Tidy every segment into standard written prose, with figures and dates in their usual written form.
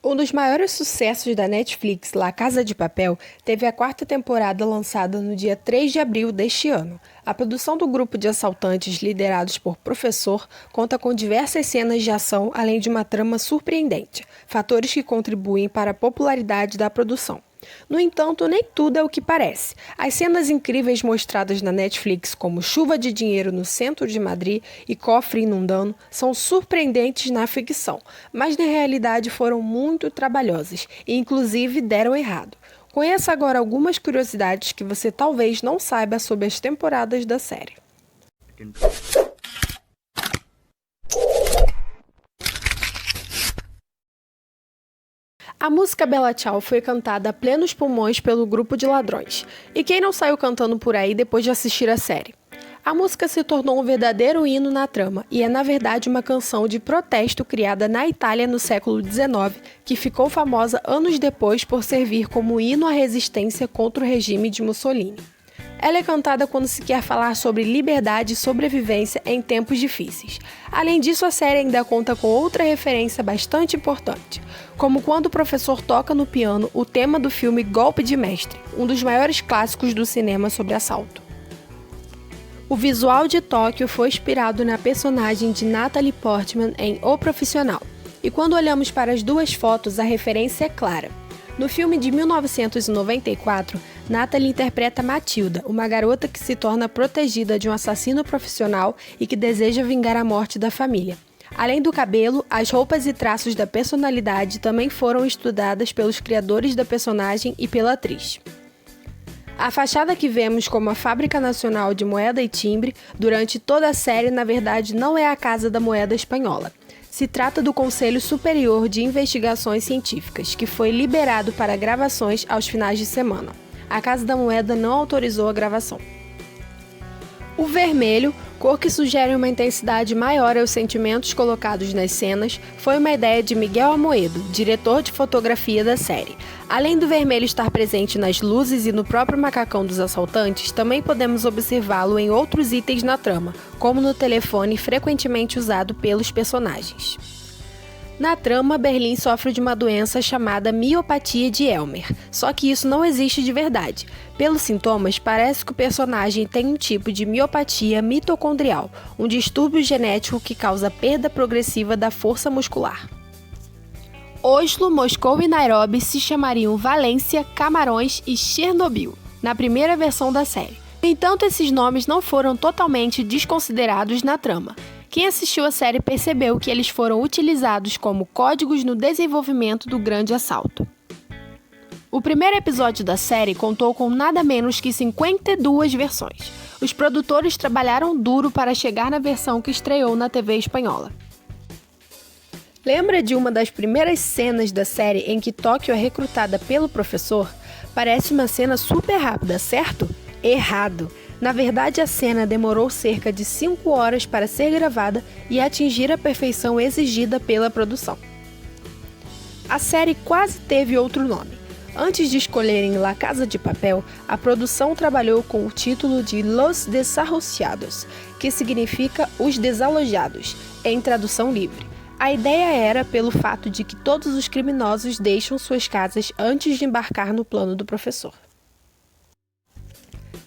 Um dos maiores sucessos da Netflix, La Casa de Papel, teve a quarta temporada lançada no dia 3 de abril deste ano. A produção do grupo de assaltantes liderados por Professor conta com diversas cenas de ação, além de uma trama surpreendente, fatores que contribuem para a popularidade da produção. No entanto, nem tudo é o que parece. As cenas incríveis mostradas na Netflix, como chuva de dinheiro no centro de Madrid e cofre inundando, são surpreendentes na ficção, mas na realidade foram muito trabalhosas e inclusive deram errado. Conheça agora algumas curiosidades que você talvez não saiba sobre as temporadas da série. A música Bella Ciao foi cantada a plenos pulmões pelo grupo de ladrões. E quem não saiu cantando por aí depois de assistir a série? A música se tornou um verdadeiro hino na trama e é, na verdade, uma canção de protesto criada na Itália no século XIX, que ficou famosa anos depois por servir como hino à resistência contra o regime de Mussolini. Ela é cantada quando se quer falar sobre liberdade e sobrevivência em tempos difíceis. Além disso, a série ainda conta com outra referência bastante importante, como quando o professor toca no piano o tema do filme Golpe de Mestre, um dos maiores clássicos do cinema sobre assalto. O visual de Tóquio foi inspirado na personagem de Natalie Portman em O Profissional, e quando olhamos para as duas fotos, a referência é clara. No filme de 1994, Natalie interpreta Matilda, uma garota que se torna protegida de um assassino profissional e que deseja vingar a morte da família. Além do cabelo, as roupas e traços da personalidade também foram estudadas pelos criadores da personagem e pela atriz. A fachada que vemos como a Fábrica Nacional de Moeda e Timbre durante toda a série, na verdade, não é a Casa da Moeda Espanhola. Se trata do Conselho Superior de Investigações Científicas, que foi liberado para gravações aos finais de semana. A Casa da Moeda não autorizou a gravação. O vermelho, cor que sugere uma intensidade maior aos sentimentos colocados nas cenas, foi uma ideia de Miguel Amoedo, diretor de fotografia da série. Além do vermelho estar presente nas luzes e no próprio macacão dos assaltantes, também podemos observá-lo em outros itens na trama, como no telefone frequentemente usado pelos personagens. Na trama, Berlim sofre de uma doença chamada miopatia de Elmer, só que isso não existe de verdade. Pelos sintomas, parece que o personagem tem um tipo de miopatia mitocondrial, um distúrbio genético que causa perda progressiva da força muscular. Oslo, Moscou e Nairobi se chamariam Valência, Camarões e Chernobyl, na primeira versão da série. No entanto, esses nomes não foram totalmente desconsiderados na trama. Quem assistiu a série percebeu que eles foram utilizados como códigos no desenvolvimento do grande assalto. O primeiro episódio da série contou com nada menos que 52 versões. Os produtores trabalharam duro para chegar na versão que estreou na TV espanhola. Lembra de uma das primeiras cenas da série em que Tóquio é recrutada pelo professor? Parece uma cena super rápida, certo? Errado! Na verdade, a cena demorou cerca de 5 horas para ser gravada e atingir a perfeição exigida pela produção. A série quase teve outro nome. Antes de escolherem La Casa de Papel, a produção trabalhou com o título de Los Desarrociados, que significa Os Desalojados, em tradução livre. A ideia era pelo fato de que todos os criminosos deixam suas casas antes de embarcar no plano do professor.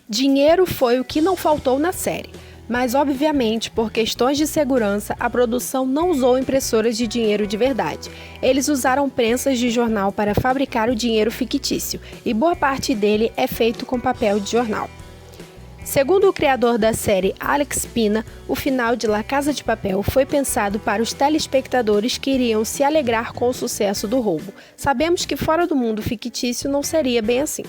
Dinheiro foi o que não faltou na série, mas obviamente, por questões de segurança, a produção não usou impressoras de dinheiro de verdade. Eles usaram prensas de jornal para fabricar o dinheiro fictício, e boa parte dele é feito com papel de jornal. Segundo o criador da série, Alex Pina, o final de La Casa de Papel foi pensado para os telespectadores que iriam se alegrar com o sucesso do roubo. Sabemos que fora do mundo fictício não seria bem assim.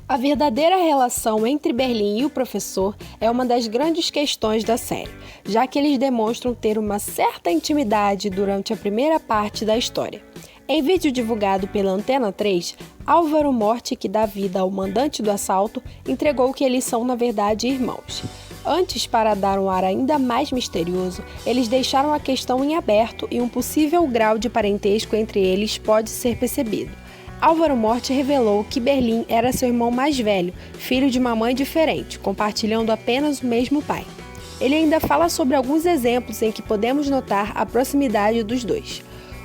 A verdadeira relação entre Berlim e o professor é uma das grandes questões da série, já que eles demonstram ter uma certa intimidade durante a primeira parte da história. Em vídeo divulgado pela Antena 3, Álvaro Morte, que dá vida ao mandante do assalto, entregou que eles são, na verdade, irmãos. Antes, para dar um ar ainda mais misterioso, eles deixaram a questão em aberto e um possível grau de parentesco entre eles pode ser percebido. Álvaro Morte revelou que Berlim era seu irmão mais velho, filho de uma mãe diferente, compartilhando apenas o mesmo pai. Ele ainda fala sobre alguns exemplos em que podemos notar a proximidade dos dois.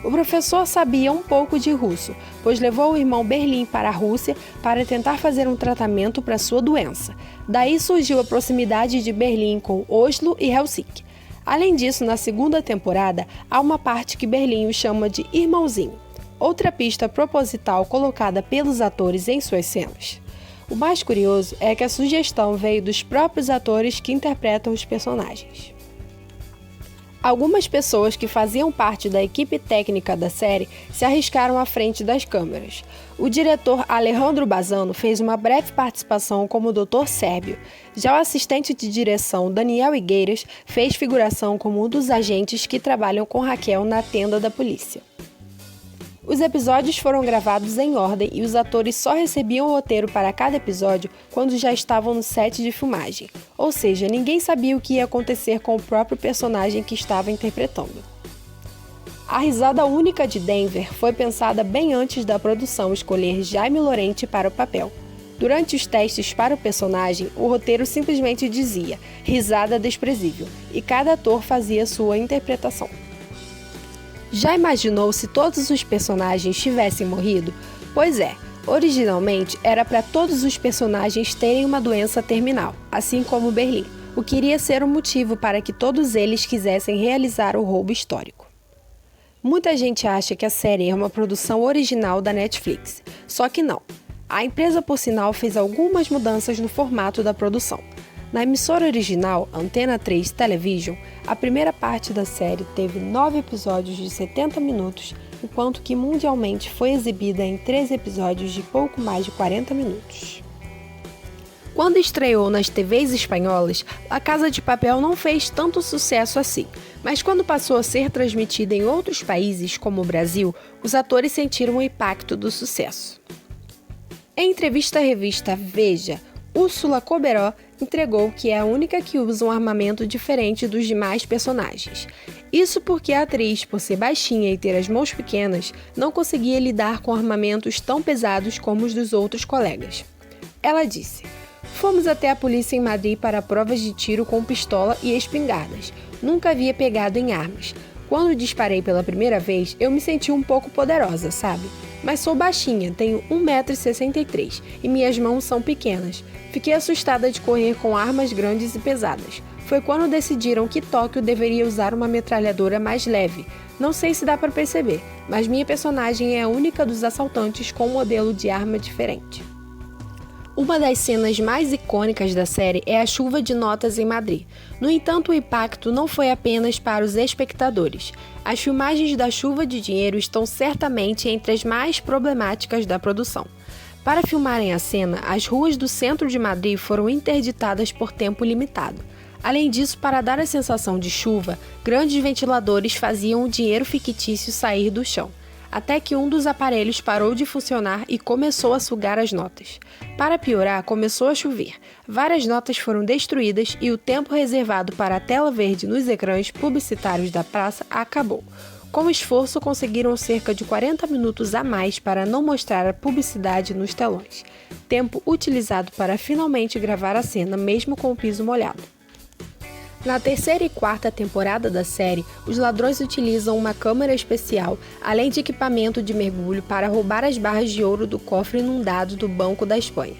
O professor sabia um pouco de russo, pois levou o irmão Berlim para a Rússia para tentar fazer um tratamento para sua doença. Daí surgiu a proximidade de Berlim com Oslo e Helsinki. Além disso, na segunda temporada, há uma parte que Berlim o chama de irmãozinho, outra pista proposital colocada pelos atores em suas cenas. O mais curioso é que a sugestão veio dos próprios atores que interpretam os personagens. Algumas pessoas que faziam parte da equipe técnica da série se arriscaram à frente das câmeras. O diretor Alejandro Bazzano fez uma breve participação como Dr. Sérbio. Já o assistente de direção Daniel Higueiras fez figuração como um dos agentes que trabalham com Raquel na tenda da polícia. Os episódios foram gravados em ordem e os atores só recebiam o roteiro para cada episódio quando já estavam no set de filmagem, ou seja, ninguém sabia o que ia acontecer com o próprio personagem que estava interpretando. A risada única de Denver foi pensada bem antes da produção escolher Jaime Lorente para o papel. Durante os testes para o personagem, o roteiro simplesmente dizia "risada desprezível" e cada ator fazia sua interpretação. Já imaginou se todos os personagens tivessem morrido? Pois é, originalmente era para todos os personagens terem uma doença terminal, assim como Berlim, o que iria ser um motivo para que todos eles quisessem realizar o roubo histórico. Muita gente acha que a série é uma produção original da Netflix, só que não. A empresa, por sinal, fez algumas mudanças no formato da produção. Na emissora original, Antena 3 Television, a primeira parte da série teve 9 episódios de 70 minutos, enquanto que mundialmente foi exibida em 13 episódios de pouco mais de 40 minutos. Quando estreou nas TVs espanholas, La Casa de Papel não fez tanto sucesso assim, mas quando passou a ser transmitida em outros países, como o Brasil, os atores sentiram o impacto do sucesso. Em entrevista à revista Veja, Úrsula Corberó entregou que é a única que usa um armamento diferente dos demais personagens. Isso porque a atriz, por ser baixinha e ter as mãos pequenas, não conseguia lidar com armamentos tão pesados como os dos outros colegas. Ela disse: "Fomos até a polícia em Madrid para provas de tiro com pistola e espingardas. Nunca havia pegado em armas. Quando disparei pela primeira vez, eu me senti um pouco poderosa, sabe? Mas sou baixinha, tenho 1,63 m e minhas mãos são pequenas. Fiquei assustada de correr com armas grandes e pesadas. Foi quando decidiram que Tóquio deveria usar uma metralhadora mais leve. Não sei se dá para perceber, mas minha personagem é a única dos assaltantes com um modelo de arma diferente." Uma das cenas mais icônicas da série é a chuva de notas em Madrid. No entanto, o impacto não foi apenas para os espectadores. As filmagens da chuva de dinheiro estão certamente entre as mais problemáticas da produção. Para filmarem a cena, as ruas do centro de Madrid foram interditadas por tempo limitado. Além disso, para dar a sensação de chuva, grandes ventiladores faziam o dinheiro fictício sair do chão, até que um dos aparelhos parou de funcionar e começou a sugar as notas. Para piorar, começou a chover. Várias notas foram destruídas e o tempo reservado para a tela verde nos ecrãs publicitários da praça acabou. Com esforço, conseguiram cerca de 40 minutos a mais para não mostrar a publicidade nos telões, tempo utilizado para finalmente gravar a cena mesmo com o piso molhado. Na terceira e quarta temporada da série, os ladrões utilizam uma câmera especial, além de equipamento de mergulho, para roubar as barras de ouro do cofre inundado do Banco da Espanha.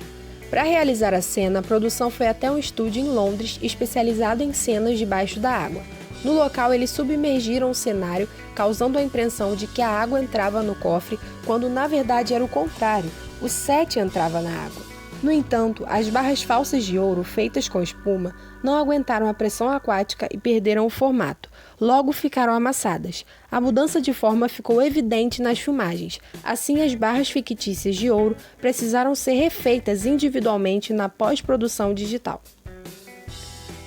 Para realizar a cena, a produção foi até um estúdio em Londres especializado em cenas debaixo da água. No local, eles submergiram o cenário, causando a impressão de que a água entrava no cofre, quando na verdade era o contrário, o set entrava na água. No entanto, as barras falsas de ouro, feitas com espuma, não aguentaram a pressão aquática e perderam o formato. Logo ficaram amassadas. A mudança de forma ficou evidente nas filmagens. Assim, as barras fictícias de ouro precisaram ser refeitas individualmente na pós-produção digital.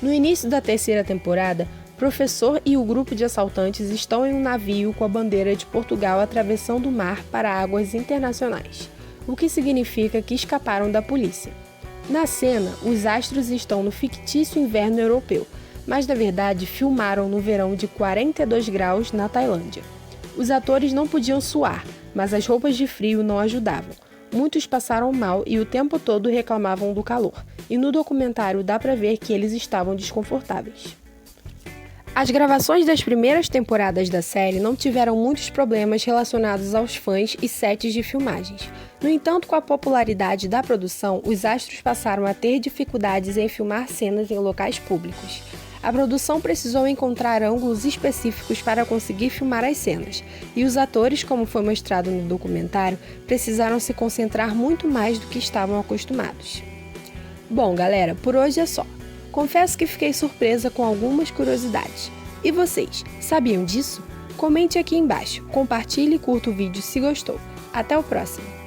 No início da terceira temporada, o professor e o grupo de assaltantes estão em um navio com a bandeira de Portugal atravessando o mar para águas internacionais, o que significa que escaparam da polícia. Na cena, os astros estão no fictício inverno europeu, mas na verdade filmaram no verão de 42 graus na Tailândia. Os atores não podiam suar, mas as roupas de frio não ajudavam. Muitos passaram mal e o tempo todo reclamavam do calor, e no documentário dá para ver que eles estavam desconfortáveis. As gravações das primeiras temporadas da série não tiveram muitos problemas relacionados aos fãs e sets de filmagens. No entanto, com a popularidade da produção, os astros passaram a ter dificuldades em filmar cenas em locais públicos. A produção precisou encontrar ângulos específicos para conseguir filmar as cenas, e os atores, como foi mostrado no documentário, precisaram se concentrar muito mais do que estavam acostumados. Bom, galera, por hoje é só. Confesso que fiquei surpresa com algumas curiosidades. E vocês, sabiam disso? Comente aqui embaixo, compartilhe e curta o vídeo se gostou. Até o próximo!